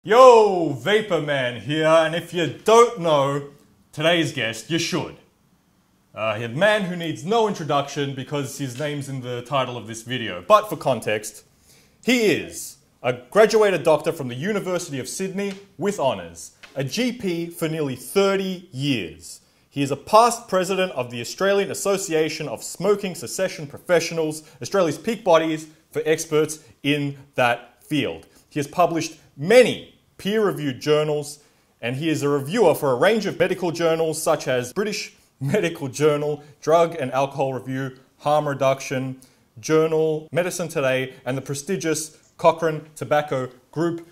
Yo, Vapor Man here, and if you don't know today's guest, you should. A man who needs no introduction because his name's in the title of this video. But for context, he is a graduated doctor from the University of Sydney with honours, a GP for nearly 30 years. He is a past president of the Australian Association of Smoking Cessation Professionals, Australia's peak bodies for experts in that field. He has published many peer-reviewed journals, and he is a reviewer for a range of medical journals such as British Medical Journal, Drug and Alcohol Review, Harm Reduction, Journal, Medicine Today, and the prestigious Cochrane Tobacco Group.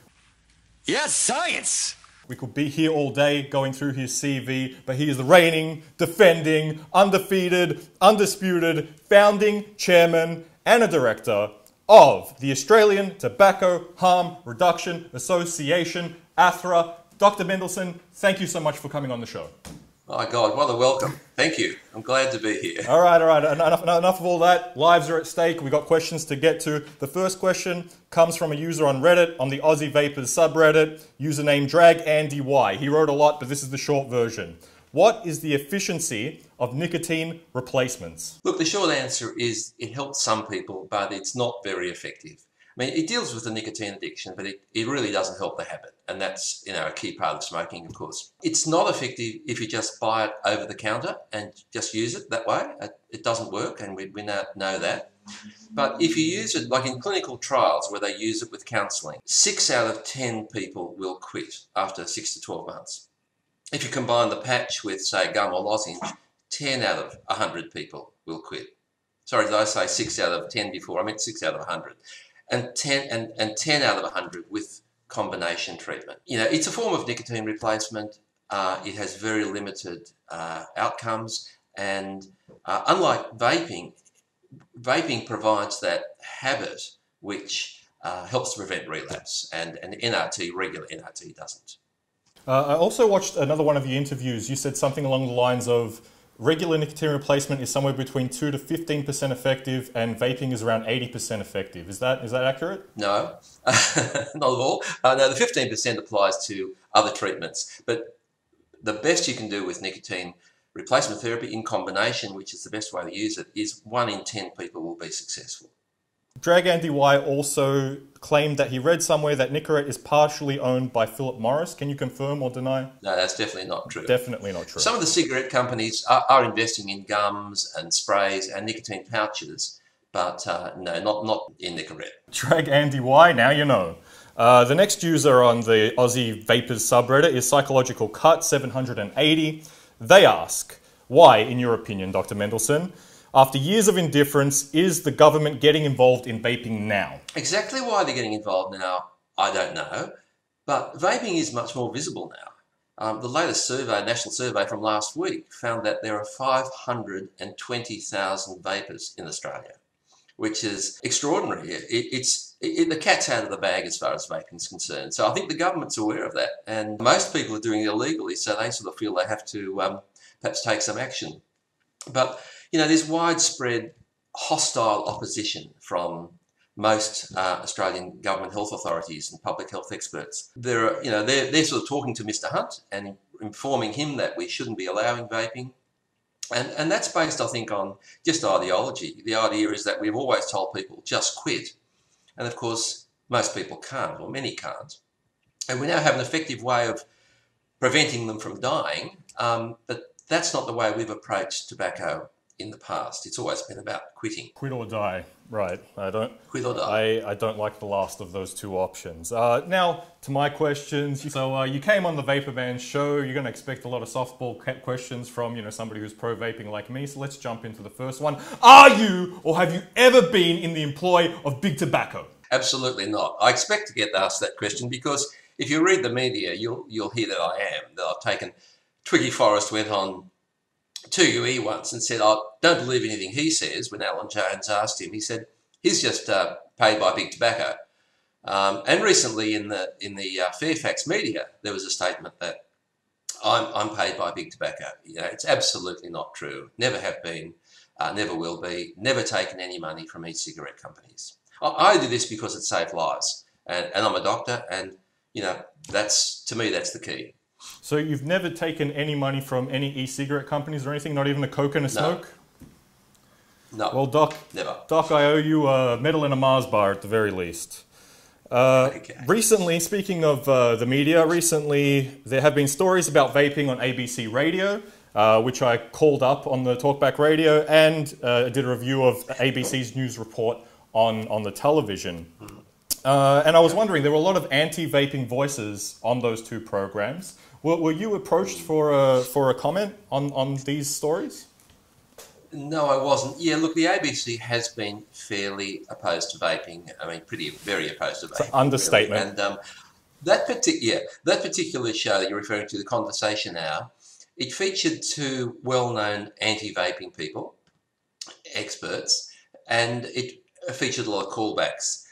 Yes, science! We could be here all day going through his CV, but he is the reigning, defending, undefeated, undisputed, founding chairman and a director of the Australian Tobacco Harm Reduction Association, ATHRA. Dr. Mendelsohn, thank you so much for coming on the show. Oh my God, what a welcome. Thank you. I'm glad to be here. All right. Enough of all that. Lives are at stake. We've got questions to get to. The first question comes from a user on Reddit, on the Aussie Vapers subreddit, username DragAndyY. He wrote a lot, but this is the short version. What is the efficiency of nicotine replacements? Look, the short answer is it helps some people, but it's not very effective. I mean, it deals with the nicotine addiction, but it really doesn't help the habit. And that's, a key part of smoking, of course. It's not effective if you just buy it over the counter and just use it that way. It doesn't work, and we know that. But if you use it, like in clinical trials where they use it with counselling, 6 out of 10 people will quit after 6 to 12 months. If you combine the patch with, say, gum or lozenge, 10 out of 100 people will quit. Sorry, did I say 6 out of 10 before? I meant 6 out of 100. And 10 out of 100 with combination treatment. It's a form of nicotine replacement. It has very limited outcomes, and unlike vaping, vaping provides that habit which helps to prevent relapse, and regular NRT doesn't. I also watched another one of your interviews. You said something along the lines of regular nicotine replacement is somewhere between 2 to 15% effective, and vaping is around 80% effective. Is that accurate? No, not at all. No, the 15% applies to other treatments, but the best you can do with nicotine replacement therapy in combination, which is the best way to use it, is 1 in 10 people will be successful. DragAndyY also claimed that he read somewhere that Nicorette is partially owned by Philip Morris. Can you confirm or deny? No, that's definitely not true. Definitely not true. Some of the cigarette companies are investing in gums and sprays and nicotine pouches, but no, not in Nicorette. DragAndyY, now you know. The next user on the Aussie Vapers subreddit is Psychological Cut 780. They ask, why, in your opinion, Dr. Mendelsohn, after years of indifference, is the government getting involved in vaping now? Exactly why they're getting involved now, I don't know. But vaping is much more visible now. The latest survey, national survey from last week, found that there are 520,000 vapers in Australia, which is extraordinary. The cat's out of the bag as far as vaping is concerned. So I think the government's aware of that. And most people are doing it illegally, so they sort of feel they have to perhaps take some action. But there's widespread hostile opposition from most Australian government health authorities and public health experts. They're sort of talking to Mr. Hunt and informing him that we shouldn't be allowing vaping. And that's based, I think, on just ideology. The idea is that we've always told people, just quit. And of course, most people can't, or many can't. And we now have an effective way of preventing them from dying, but that's not the way we've approached tobacco in the past. It's always been about quitting. Quit or die, right. Quit or die. I don't like the last of those two options. Now, to my questions. So you came on the Vapor Man show. You're going to expect a lot of softball questions from, somebody who's pro-vaping like me. So let's jump into the first one. Are you, or have you ever been in the employ of big tobacco? Absolutely not. I expect to get asked that question because if you read the media, you'll hear that I am. That I've taken... Twiggy Forrest went on 2UE once and said, I don't believe anything he says. When Alan Jones asked him, he said, he's just paid by big tobacco. And recently in the Fairfax media, there was a statement that I'm paid by big tobacco. It's absolutely not true. Never have been, never will be, never taken any money from e-cigarette companies. I do this because it saves lives. And I'm a doctor, and To me, that's the key. So you've never taken any money from any e-cigarette companies or anything, not even a Coke and a smoke? No. Well, Doc, Never. Doc, I owe you a medal and a Mars bar at the very least. Okay. Recently, speaking of the media, there have been stories about vaping on ABC Radio, which I called up on the Talkback Radio, and did a review of ABC's news report on the television. And I was wondering, there were a lot of anti-vaping voices on those two programs. Were you approached for a comment on these stories? No, I wasn't. Yeah, look, the ABC has been fairly opposed to vaping. I mean, very opposed to vaping. It's an understatement. Really. And that particular show that you're referring to, The Conversation Hour, it featured two well-known anti-vaping people, experts, and it featured a lot of callbacks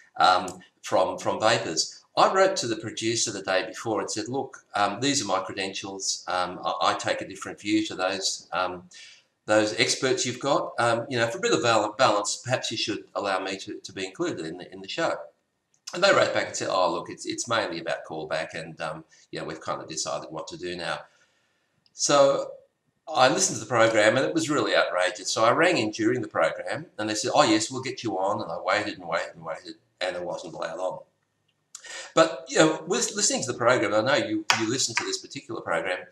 from vapers. I wrote to the producer the day before and said, look, these are my credentials. I take a different view to those experts you've got. You know, for a bit of balance, perhaps you should allow me to be included in the show. And they wrote back and said, oh, look, it's mainly about callback, and yeah, we've kind of decided what to do now. So I listened to the program, and it was really outrageous. So I rang in during the program, and they said, oh, yes, we'll get you on. And I waited and waited and waited, and I wasn't allowed on. But, you know, with listening to the program, I know you listened to this particular program,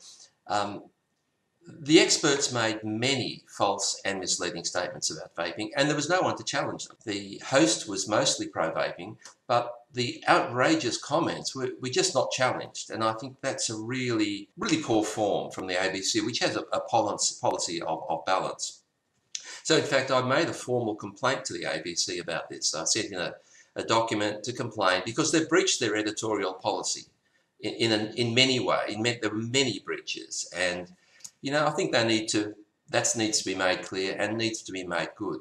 the experts made many false and misleading statements about vaping, and there was no one to challenge them. The host was mostly pro-vaping, but the outrageous comments were just not challenged, and I think that's a really, really poor form from the ABC, which has a policy of balance. So, in fact, I made a formal complaint to the ABC about this. I sent in a document to complain because they've breached their editorial policy in many ways. There were many breaches, and you know, I think that needs to be made clear and needs to be made good.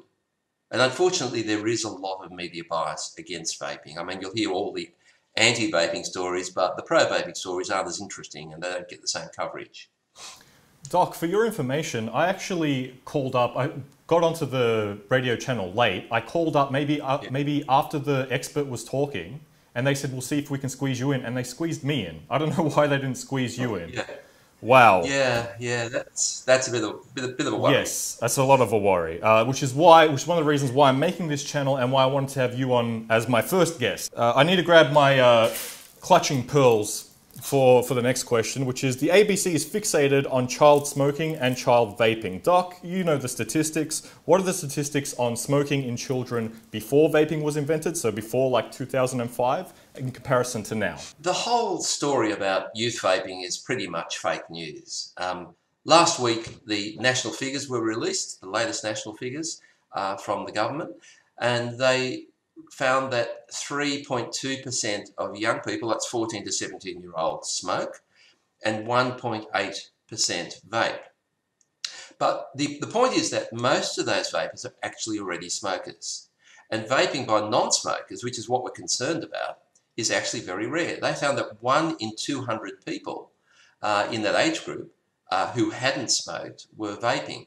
And unfortunately, there is a lot of media bias against vaping. I mean, you'll hear all the anti-vaping stories, but the pro-vaping stories aren't as interesting and they don't get the same coverage. Doc, for your information, I actually called up, I got onto the radio channel late. I called up maybe after the expert was talking, and they said, we'll see if we can squeeze you in, and they squeezed me in. I don't know why they didn't squeeze you in. Yeah. Wow. Yeah, that's a bit of a worry. Yes, that's a lot of a worry, which is one of the reasons why I'm making this channel and why I wanted to have you on as my first guest. I need to grab my clutching pearls for the next question, which is the ABC is fixated on child smoking and child vaping. Doc, you know the statistics. What are the statistics on smoking in children before vaping was invented, so before like 2005, in comparison to now? The whole story about youth vaping is pretty much fake news. Last week, the national figures were released, the latest national figures from the government, and they found that 3.2% of young people, that's 14 to 17-year-olds, smoke, and 1.8% vape. But the point is that most of those vapers are actually already smokers. And vaping by non-smokers, which is what we're concerned about, is actually very rare. They found that 1 in 200 people in that age group who hadn't smoked were vaping.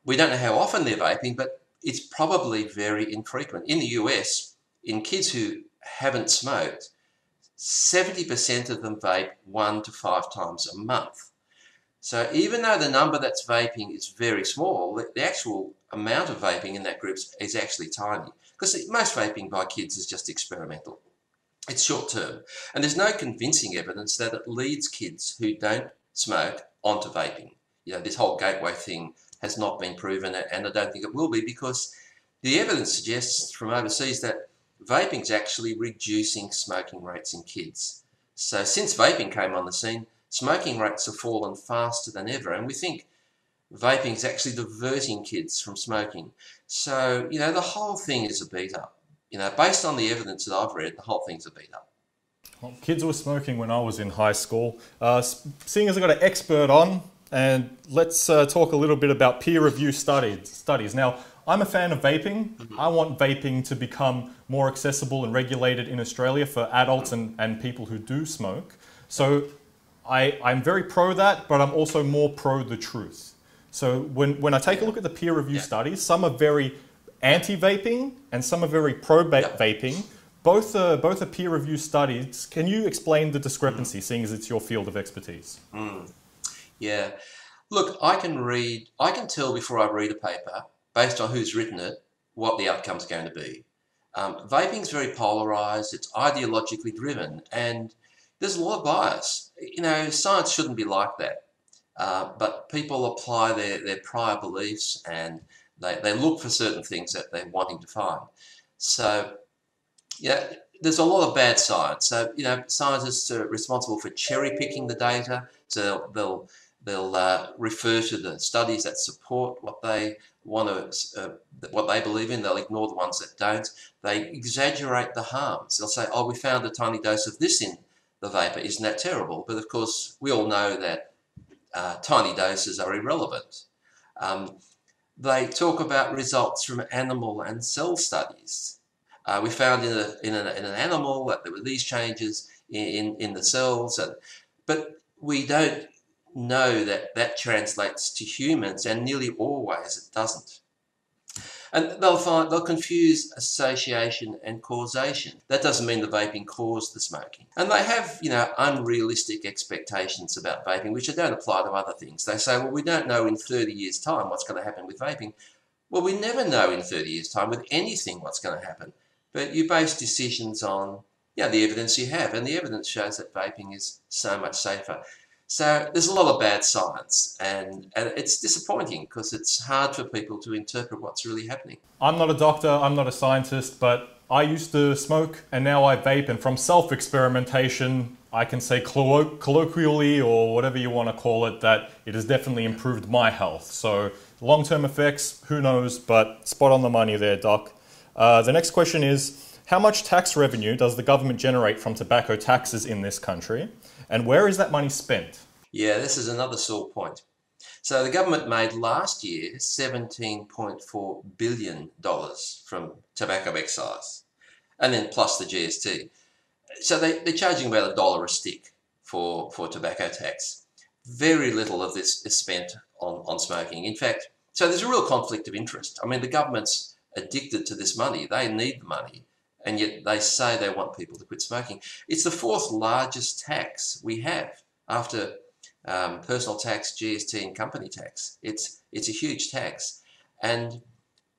We don't know how often they're vaping, but it's probably very infrequent. In the US, in kids who haven't smoked, 70% of them vape 1 to 5 times a month. So even though the number that's vaping is very small, the actual amount of vaping in that group is actually tiny, because most vaping by kids is just experimental. It's short term, and there's no convincing evidence that it leads kids who don't smoke onto vaping. You know, this whole gateway thing has not been proven, and I don't think it will be, because the evidence suggests from overseas that vaping is actually reducing smoking rates in kids. So since vaping came on the scene, smoking rates have fallen faster than ever, and we think vaping is actually diverting kids from smoking. So, you know, the whole thing is a beat up. You know, based on the evidence that I've read, the whole thing's a beat up. Well, kids were smoking when I was in high school. Seeing as I got an expert on, and let's talk a little bit about peer-reviewed studies. Now, I'm a fan of vaping. I want vaping to become more accessible and regulated in Australia for adults and people who do smoke. So I'm very pro that, but I'm also more pro the truth. So when I take a look at the peer-reviewed studies, some are very anti-vaping and some are very pro-vaping, both are peer-reviewed studies. Can you explain the discrepancy, seeing as it's your field of expertise? Yeah. Look, I can tell before I read a paper, based on who's written it, what the outcome's going to be. Vaping's very polarized, it's ideologically driven, and there's a lot of bias. You know, science shouldn't be like that. But people apply their prior beliefs, and they look for certain things that they're wanting to find. So, yeah, there's a lot of bad science. So, you know, scientists are responsible for cherry picking the data. So they'll refer to the studies that support what they want to, what they believe in. They'll ignore the ones that don't. They exaggerate the harms. They'll say, "Oh, we found a tiny dose of this in the vapor. Isn't that terrible?" But of course, we all know that tiny doses are irrelevant. They talk about results from animal and cell studies. We found in an animal that there were these changes in the cells, but we don't know that that translates to humans, and nearly always it doesn't. And they'll confuse association and causation. That doesn't mean the vaping caused the smoking. And they have, you know, unrealistic expectations about vaping, which don't apply to other things. They say, well, we don't know in 30 years' time what's going to happen with vaping. Well, we never know in 30 years' time with anything what's going to happen. But you base decisions on, you know, the evidence you have, and the evidence shows that vaping is so much safer. So there's a lot of bad science, and it's disappointing because it's hard for people to interpret what's really happening. I'm not a doctor, I'm not a scientist, but I used to smoke and now I vape, and from self-experimentation, I can say colloquially, or whatever you want to call it, that it has definitely improved my health. So long-term effects, who knows, but spot on the money there, Doc. The next question is, how much tax revenue does the government generate from tobacco taxes in this country? And where is that money spent? Yeah, this is another sore point. So the government made last year $17.4 billion from tobacco excise, and then plus the GST. So they're charging about $1 a stick for tobacco tax. Very little of this is spent on smoking. In fact, so there's a real conflict of interest. I mean, the government's addicted to this money. They need the money, and yet they say they want people to quit smoking. It's the fourth largest tax we have after personal tax, GST, and company tax. It's a huge tax, and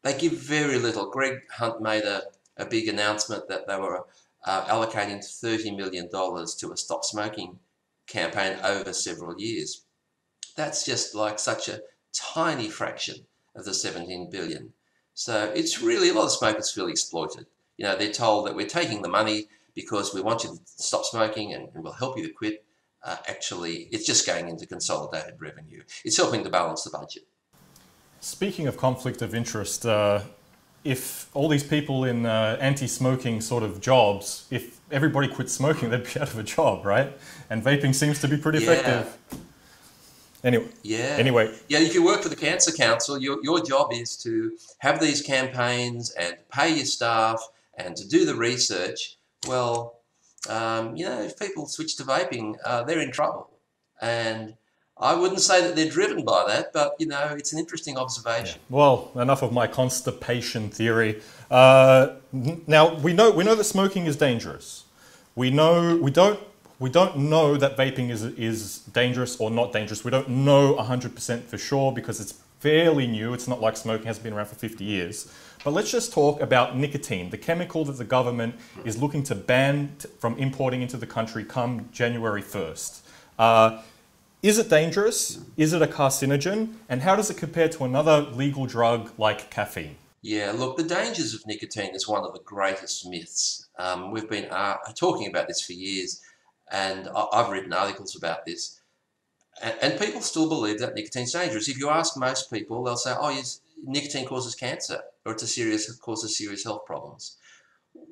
they give very little. Greg Hunt made a big announcement that they were allocating $30 million to a stop smoking campaign over several years. That's just like such a tiny fraction of the 17 billion. So it's really, a lot of smokers feel exploited. You know, they're told that we're taking the money because we want you to stop smoking and we'll help you to quit. Actually, it's just going into consolidated revenue. It's helping to balance the budget. Speaking of conflict of interest, if all these people in anti-smoking sort of jobs, if everybody quit smoking, they'd be out of a job, right? And vaping seems to be pretty effective. Anyway. Yeah, if you work for the Cancer Council, your job is to have these campaigns and pay your staff and to do the research. Well, you know, if people switch to vaping, they're in trouble. And I wouldn't say that they're driven by that, but, you know, it's an interesting observation. Yeah. Well, enough of my constipation theory. Now, we know that smoking is dangerous. We don't know that vaping is dangerous or not dangerous. We don't know 100% for sure because it's fairly new. It's not like smoking has been around for 50 years. But let's just talk about nicotine, the chemical that the government is looking to ban from importing into the country come January 1st. Is it dangerous? Is it a carcinogen? And how does it compare to another legal drug like caffeine? Yeah, look, the dangers of nicotine is one of the greatest myths. We've been talking about this for years, and I've written articles about this. And people still believe that nicotine's dangerous. If you ask most people, they'll say, oh, yes, nicotine causes cancer, or causes serious health problems.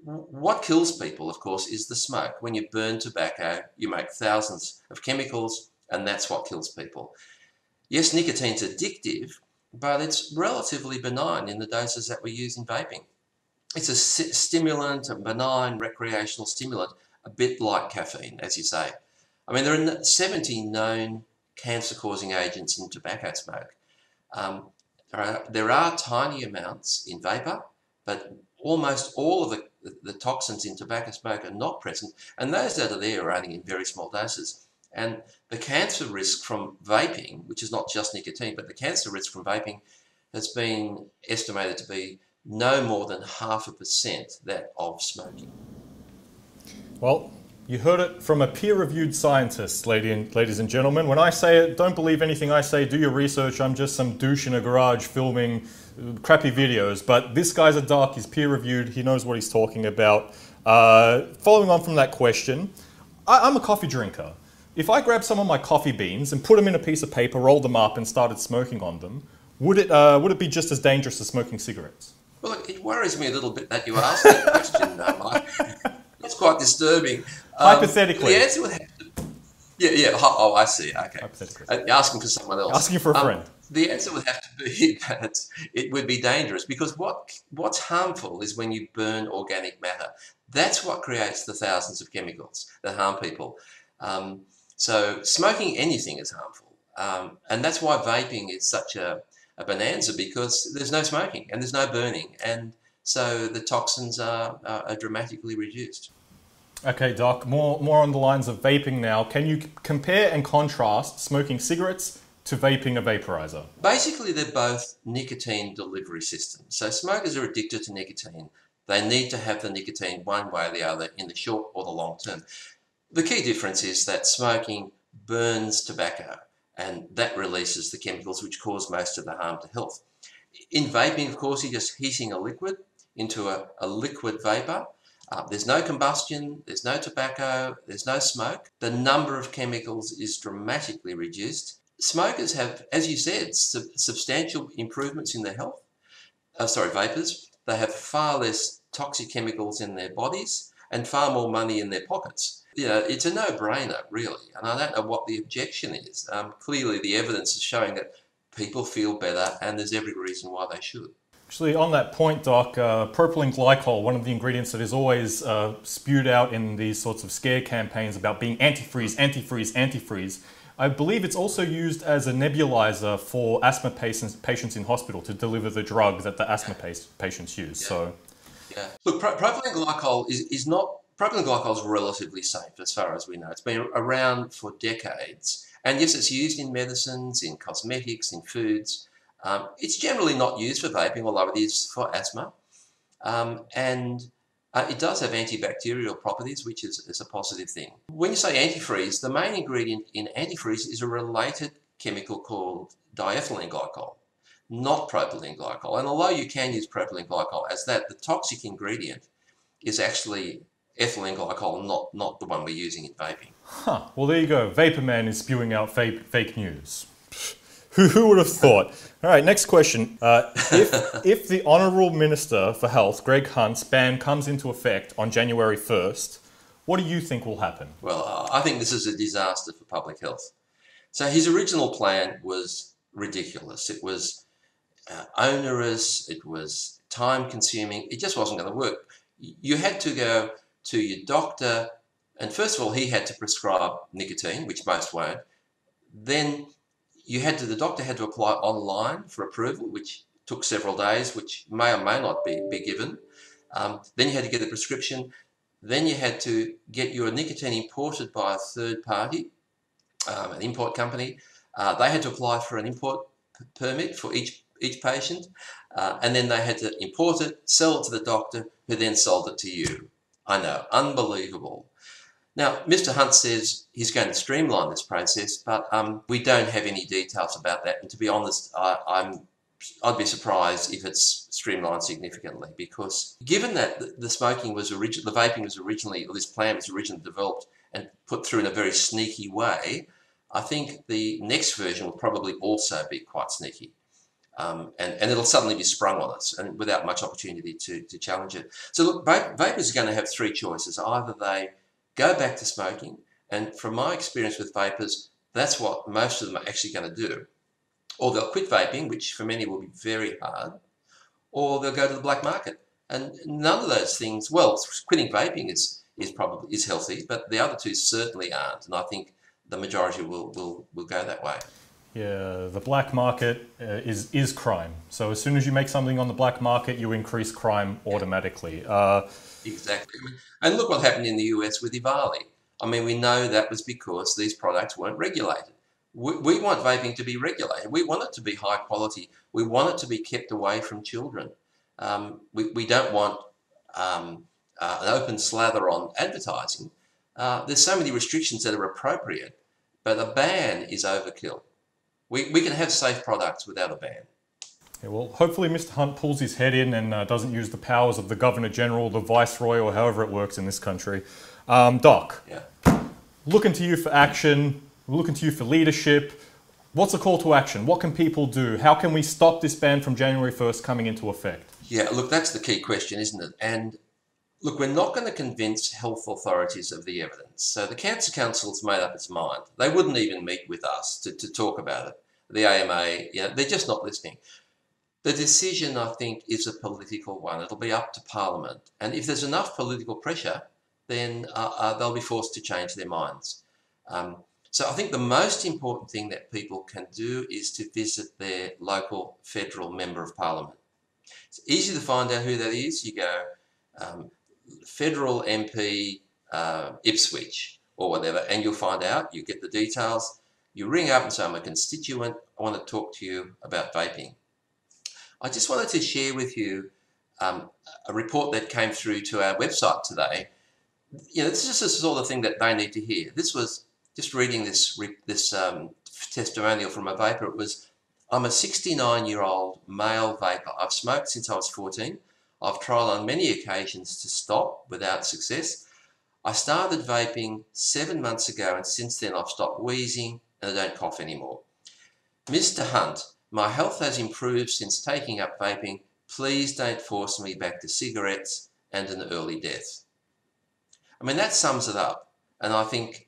What kills people, of course, is the smoke. When you burn tobacco, you make thousands of chemicals, and that's what kills people. Yes, nicotine's addictive, but it's relatively benign in the doses that we use in vaping. It's a stimulant, a benign recreational stimulant, a bit like caffeine, as you say. I mean, there are 70 known cancer-causing agents in tobacco smoke. There are tiny amounts in vapor, but almost all of the toxins in tobacco smoke are not present, and those that are there are only in very small doses. And the cancer risk from vaping, which is not just nicotine, but the cancer risk from vaping has been estimated to be no more than 0.5% that of smoking. Well, you heard it from a peer-reviewed scientist, ladies and gentlemen. When I say it, don't believe anything I say, do your research. I'm just some douche in a garage filming crappy videos. But this guy's a doc, he's peer-reviewed, he knows what he's talking about. Following on from that question, I'm a coffee drinker. If I grabbed some of my coffee beans and put them in a piece of paper, rolled them up and started smoking on them, would it be just as dangerous as smoking cigarettes? Well, it worries me a little bit that you asked that question, Mike. It's quite disturbing. Hypothetically. The answer would have to... Yeah. Oh, I see. Okay. Hypothetically. You're asking for someone else. Asking for a friend. The answer would have to be that it would be dangerous, because what's harmful is when you burn organic matter. That's what creates the thousands of chemicals that harm people. So smoking anything is harmful. And that's why vaping is such a bonanza, because there's no smoking and there's no burning. And so the toxins are dramatically reduced. Okay, Doc, more on the lines of vaping now. Can you compare and contrast smoking cigarettes to vaping a vaporizer? Basically, they're both nicotine delivery systems. So smokers are addicted to nicotine. They need to have the nicotine one way or the other in the short or the long term. The key difference is that smoking burns tobacco, and that releases the chemicals which cause most of the harm to health. In vaping, of course, you're just heating a liquid into a liquid vapor. There's no combustion, there's no tobacco, there's no smoke. The number of chemicals is dramatically reduced. Smokers have, as you said, substantial improvements in their health. Vapors. They have far less toxic chemicals in their bodies and far more money in their pockets. You know, it's a no-brainer, really, and I don't know what the objection is. Clearly, the evidence is showing that people feel better, and there's every reason why they should. Actually, on that point, Doc, propylene glycol, one of the ingredients that is always spewed out in these sorts of scare campaigns about being antifreeze, antifreeze, antifreeze. I believe it's also used as a nebulizer for asthma patients in hospital to deliver the drug that the asthma patients use. Yeah. So, yeah. Look, propylene glycol is not... Propylene glycol is relatively safe as far as we know. It's been around for decades. And yes, it's used in medicines, in cosmetics, in foods. It's generally not used for vaping, although it is for asthma. It does have antibacterial properties, which is a positive thing. When you say antifreeze, the main ingredient in antifreeze is a related chemical called diethylene glycol, not propylene glycol. And although you can use propylene glycol as that, the toxic ingredient is actually ethylene glycol, not the one we're using in vaping. Huh. Well, there you go. Vapor Man is spewing out fake news. Who would have thought? All right, next question. If the Honourable Minister for Health, Greg Hunt's ban comes into effect on January 1st, what do you think will happen? Well, I think this is a disaster for public health. So his original plan was ridiculous. It was onerous, it was time-consuming, it just wasn't going to work. You had to go to your doctor, and first of all, he had to prescribe nicotine, which most won't. Then the doctor had to apply online for approval, which took several days, which may or may not be given. Then you had to get a prescription. Then you had to get your nicotine imported by a third party, an import company. They had to apply for an import permit for each patient, and then they had to import it, sell it to the doctor, who then sold it to you. I know, unbelievable. Now, Mr. Hunt says he's going to streamline this process, but we don't have any details about that. And to be honest, I'd be surprised if it's streamlined significantly, because given that the vaping was originally, or this plan was originally developed and put through in a very sneaky way, I think the next version will probably also be quite sneaky. And it'll suddenly be sprung on us, and without much opportunity to challenge it. So look, vapers are going to have three choices. Either they go back to smoking, and from my experience with vapers, that's what most of them are actually going to do. Or they'll quit vaping, which for many will be very hard, or they'll go to the black market. And none of those things, well, quitting vaping is healthy, but the other two certainly aren't, and I think the majority will go that way. Yeah, the black market is crime. So as soon as you make something on the black market, you increase crime automatically. Exactly. And look what happened in the US with Ivali. I mean, we know that was because these products weren't regulated. We want vaping to be regulated. We want it to be high quality. We want it to be kept away from children. We don't want an open slather on advertising. There's so many restrictions that are appropriate, but a ban is overkill. We can have safe products without a ban. Yeah, well, hopefully Mr. Hunt pulls his head in and doesn't use the powers of the Governor General, the Viceroy, or however it works in this country. Doc, Yeah. looking to you for action, looking to you for leadership. What's a call to action? What can people do? How can we stop this ban from January 1st coming into effect? Yeah, look, that's the key question, isn't it? And look, we're not going to convince health authorities of the evidence. So the Cancer Council's made up its mind. They wouldn't even meet with us to talk about it. The AMA, you know, they're just not listening. The decision, I think, is a political one. It'll be up to Parliament. And if there's enough political pressure, then they'll be forced to change their minds. So I think the most important thing that people can do is to visit their local federal member of Parliament. It's easy to find out who that is. You go federal MP Ipswich or whatever, and you'll find out. You get the details. You ring up and say, I'm a constituent. I want to talk to you about vaping. I just wanted to share with you a report that came through to our website today. You know, this is just the sort of thing that they need to hear. This was just reading this testimonial from a vapor. It was, I'm a 69-year-old male vapor. I've smoked since I was 14. I've tried on many occasions to stop without success. I started vaping 7 months ago, and since then I've stopped wheezing and I don't cough anymore. Mr. Hunt, my health has improved since taking up vaping. Please don't force me back to cigarettes and an early death. I mean, that sums it up. And I think,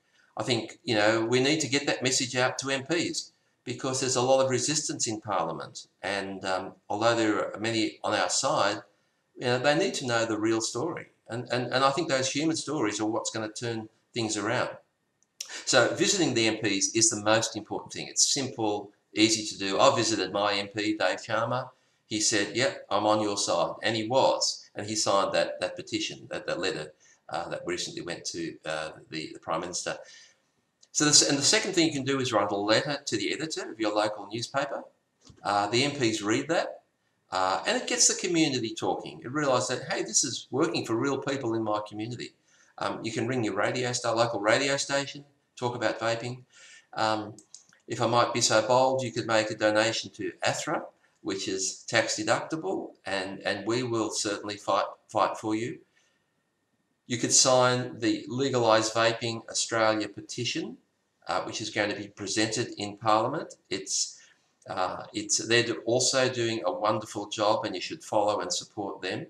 you know, we need to get that message out to MPs because there's a lot of resistance in Parliament. And although there are many on our side, you know, they need to know the real story. And I think those human stories are what's going to turn things around. So visiting the MPs is the most important thing. It's simple, easy to do. I visited my MP, Dave Chalmer. He said, yep, I'm on your side. And he was. And he signed that petition, that letter that recently went to the Prime Minister. So the second thing you can do is write a letter to the editor of your local newspaper. The MPs read that. And it gets the community talking. It realises that, hey, this is working for real people in my community. You can ring your local radio station, talk about vaping. If I might be so bold, you could make a donation to ATHRA, which is tax deductible, and we will certainly fight for you. You could sign the Legalise Vaping Australia petition, which is going to be presented in Parliament. They're also doing a wonderful job, and you should follow and support them.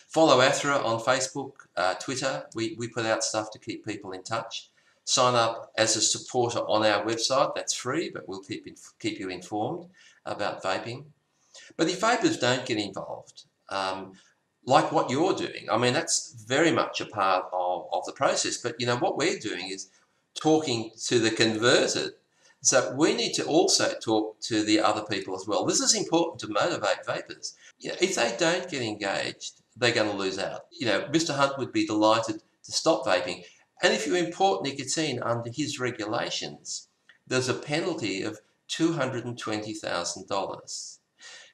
Follow ATHRA on Facebook, Twitter. We put out stuff to keep people in touch. Sign up as a supporter on our website. That's free, but we'll keep you informed about vaping. But if vapers don't get involved, like what you're doing, I mean, that's very much a part of the process. But, you know, what we're doing is talking to the converted. So we need to also talk to the other people as well. This is important to motivate vapers. You know, if they don't get engaged, they're going to lose out. You know, Mr. Hunt would be delighted to stop vaping. And if you import nicotine under his regulations, there's a penalty of $220,000.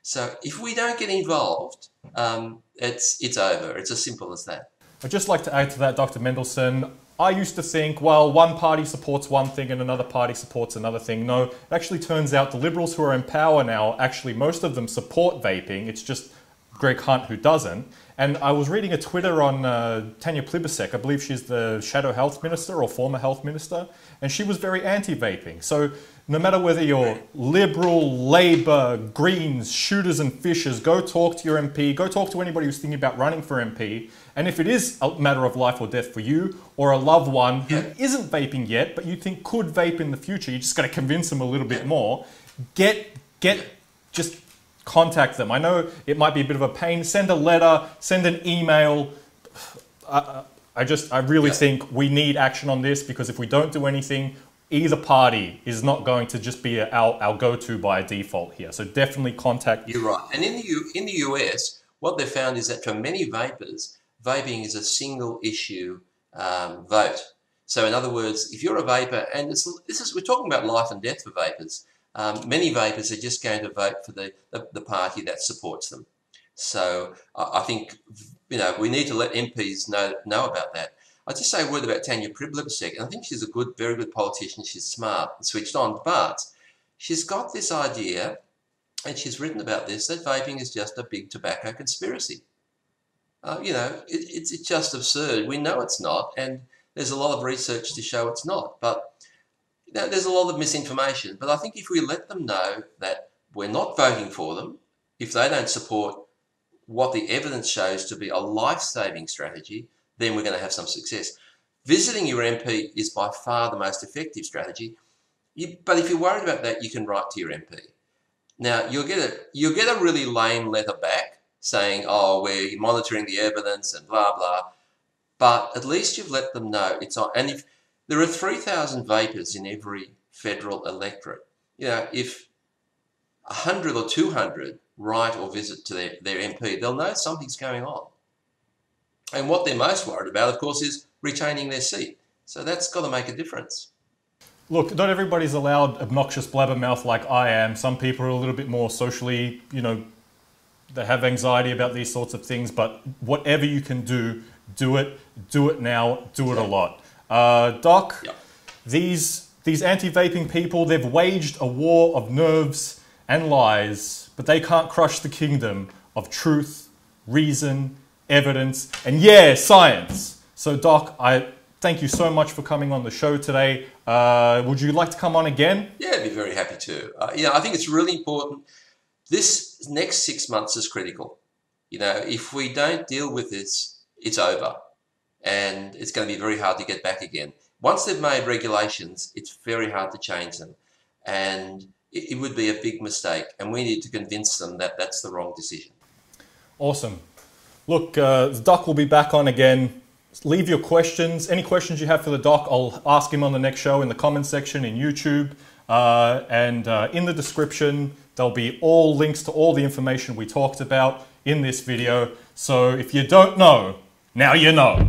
So if we don't get involved, it's over. It's as simple as that. I'd just like to add to that, Dr. Mendelsohn. I used to think, well, one party supports one thing and another party supports another thing. No, it actually turns out the Liberals who are in power now, actually most of them support vaping. It's just Greg Hunt who doesn't. And I was reading a Twitter on Tanya Plibersek. I believe she's the Shadow Health Minister or former Health Minister. And she was very anti-vaping. So no matter whether you're Liberal, Labor, Greens, shooters and fishers, go talk to your MP, go talk to anybody who's thinking about running for MP. And if it is a matter of life or death for you or a loved one who isn't vaping yet, but you think could vape in the future, you just got to convince them a little bit more, just contact them. I know it might be a bit of a pain. Send a letter, send an email. I really think we need action on this, because if we don't do anything, either party is not going to just be our go-to by default here. So definitely contact. You're right. And in the US, what they found is that for many vapers, vaping is a single issue vote. So in other words, if you're a vapor, and we're talking about life and death for vapers, many vapors are just going to vote for the party that supports them. So I think, you know, we need to let MPs know about that. I'll just say a word about Tanya Priblip a second. I think she's a very good politician. She's smart and switched on, but she's got this idea, and she's written about this, that vaping is just a big tobacco conspiracy. You know, it's just absurd. We know it's not, and there's a lot of research to show it's not. But you know, there's a lot of misinformation. But I think if we let them know that we're not voting for them, if they don't support what the evidence shows to be a life-saving strategy, then we're going to have some success. Visiting your MP is by far the most effective strategy. But if you're worried about that, you can write to your MP. Now, you'll get a really lame letter back saying, oh, we're monitoring the evidence and blah, blah. But at least you've let them know it's on. And if there are 3,000 vapers in every federal electorate, you know, if 100 or 200 write or visit to their MP, they'll know something's going on. And what they're most worried about, of course, is retaining their seat. So that's got to make a difference. Look, not everybody's allowed obnoxious blabbermouth like I am. Some people are a little bit more socially, you know, they have anxiety about these sorts of things. But whatever you can do, do it. Do it now. Do it a lot. Doc, yep. These anti-vaping people, they've waged a war of nerves and lies, but they can't crush the kingdom of truth, reason, evidence, and yeah, science. So Doc, I thank you so much for coming on the show today. Would you like to come on again? Yeah, I'd be very happy to. You know, I think it's really important. This next 6 months is critical. You know, if we don't deal with this, it's over. And it's going to be very hard to get back again. Once they've made regulations, it's very hard to change them. And it would be a big mistake. And we need to convince them that that's the wrong decision. Awesome. Look, the Doc will be back on again. Leave your questions. Any questions you have for the Doc, I'll ask him on the next show in the comment section in YouTube. And in the description, there'll be all links to all the information we talked about in this video. So if you don't know, now you know.